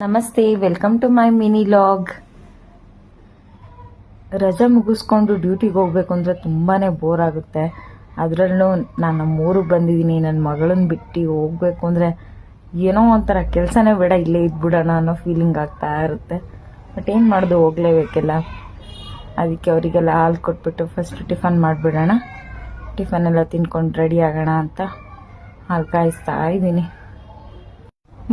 ನಮಸ್ತೆ, welcome to my mini log. ರಜೆ ಮುಗಿಸ್ಕೊಂಡು ಡ್ಯೂಟಿಗೆ ಹೋಗ್ಬೇಕು ಅಂದರೆ ತುಂಬಾ ಬೋರ್ ಆಗುತ್ತೆ. ಅದರಲ್ಲೂ ನಾನು ನಮ್ಮ ಊರಿಗೆ ಬಂದಿದ್ದೀನಿ. ನನ್ನ ಮಗಳನ್ನ ಬಿಟ್ಟು ಹೋಗ್ಬೇಕು ಅಂದರೆ ಏನೋ ಒಂಥರ ಕೆಲಸನೇ ಬೇಡ, ಇಲ್ಲೇ ಇದ್ಬಿಡೋಣ ಅನ್ನೋ ಫೀಲಿಂಗ್ ಆಗ್ತಾ ಇರುತ್ತೆ. ಬಟ್ ಏನು ಮಾಡೋದು, ಹೋಗಲೇಬೇಕಲ್ಲ. ಅದಕ್ಕೆ ಅವರಿಗೆಲ್ಲ ಹಾಲು ಕೊಟ್ಬಿಟ್ಟು ಫಸ್ಟ್ ಟಿಫನ್ ಮಾಡಿಬಿಡೋಣ, ಟಿಫನ್ ಎಲ್ಲ ತಿನ್ಕೊಂಡು ರೆಡಿ ಆಗೋಣ ಅಂತ ಹಾಲು ಕಾಯಿಸ್ತಾ ಇದ್ದೀನಿ.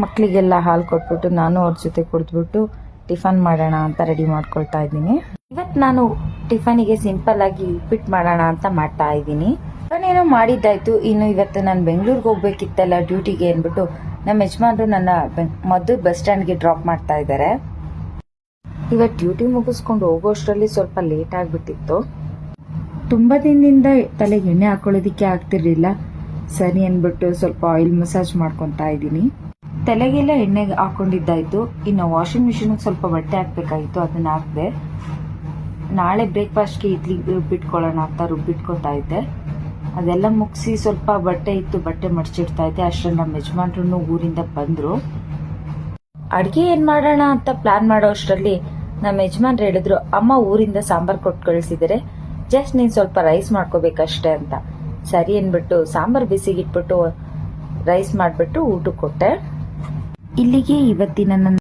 ಮಕ್ಕಳಿಗೆಲ್ಲ ಹಾಲು ಕೊಟ್ಬಿಟ್ಟು ನಾನು ಅವ್ರ ಜೊತೆ ಕುಡಿದ್ಬಿಟ್ಟು ಟಿಫನ್ ಮಾಡೋಣ ಅಂತ ರೆಡಿ ಮಾಡ್ಕೊಳ್ತಾ ಇದ್ದೀನಿ. ಇವತ್ತು ನಾನು ಟಿಫನಿಗೆ ಸಿಂಪಲ್ ಆಗಿ ಉಪ್ಪಿಟ್ಟು ಮಾಡೋಣ ಅಂತ ಮಾಡ್ತಾ ಇದ್ದೀನಿ. ನಾನೇನೋ ಮಾಡಿದ್ದಾಯ್ತು. ಇನ್ನು ಇವತ್ತು ನಾನು ಬೆಂಗಳೂರಿಗೆ ಹೋಗ್ಬೇಕಿತ್ತಲ್ಲ ಡ್ಯೂಟಿಗೆ ಅಂದ್ಬಿಟ್ಟು ನಮ್ಮ ಯಜಮಾನ್ರು ನನ್ನ ಮದ್ದು ಬಸ್ ಸ್ಟ್ಯಾಂಡ್ಗೆ ಡ್ರಾಪ್ ಮಾಡ್ತಾ ಇದ್ದಾರೆ. ಇವತ್ತು ಡ್ಯೂಟಿ ಮುಗಿಸ್ಕೊಂಡು ಹೋಗೋಷ್ಟರಲ್ಲಿ ಸ್ವಲ್ಪ ಲೇಟ್ ಆಗಿಬಿಟ್ಟಿತ್ತು. ತುಂಬ ದಿನದಿಂದ ತಲೆಗೆ ಎಣ್ಣೆ ಹಾಕೊಳ್ಳೋದಿಕ್ಕೆ ಆಗ್ತಿರ್ಲಿಲ್ಲ. ಸರಿ ಅಂದ್ಬಿಟ್ಟು ಸ್ವಲ್ಪ ಆಯಿಲ್ ಮಸಾಜ್ ಮಾಡ್ಕೊತಾ ಇದ್ದೀನಿ. ತಲೆಗೆಲ್ಲ ಎಣ್ಣೆ ಹಾಕೊಂಡಿದ್ದಾಯ್ತು. ಇನ್ನು ವಾಷಿಂಗ್ ಮಿಷಿನ್ಗೆ ಸ್ವಲ್ಪ ಬಟ್ಟೆ ಹಾಕ್ಬೇಕಾಗಿತ್ತು, ಅದನ್ನ ಹಾಕಿದೆ. ನಾಳೆ ಬ್ರೇಕ್ಫಾಸ್ಟ್ಗೆ ಇಡ್ಲಿ ರುಬ್ಬಿಟ್ಕೊಳ್ಳೋಣ ಅಂತ ರುಬ್ಬಿಟ್ಕೊತಾ ಇದ್ದೆ. ಅದೆಲ್ಲ ಮುಗಿಸಿ ಸ್ವಲ್ಪ ಬಟ್ಟೆ ಇತ್ತು, ಬಟ್ಟೆ ಮಡಚಿಡ್ತಾ ಇದ್ದೆ. ಅಷ್ಟರಲ್ಲಿ ನಮ್ಮ ಯಜಮಾನ್ರು ಊರಿಂದ ಬಂದರು. ಅಡುಗೆ ಏನು ಮಾಡೋಣ ಅಂತ ಪ್ಲಾನ್ ಮಾಡೋ ಅಷ್ಟರಲ್ಲಿ ನಮ್ಮ ಯಜಮಾನ್ರು ಹೇಳಿದ್ರು, ಅಮ್ಮ ಊರಿಂದ ಸಾಂಬಾರು ಕೊಟ್ಟು ಕಳಿಸಿದರೆ, ಜಸ್ಟ್ ನೀನು ಸ್ವಲ್ಪ ರೈಸ್ ಮಾಡ್ಕೋಬೇಕಷ್ಟೇ ಅಂತ. ಸರಿ ಅಂದ್ಬಿಟ್ಟು ಸಾಂಬಾರು ಬಿಸಿಗಿಟ್ಬಿಟ್ಟು ರೈಸ್ ಮಾಡಿಬಿಟ್ಟು ಊಟಕ್ಕೆ ಕೊಟ್ಟೆ. ಇಲ್ಲಿಗೆ ಇವತ್ತಿನ ನನ್ನ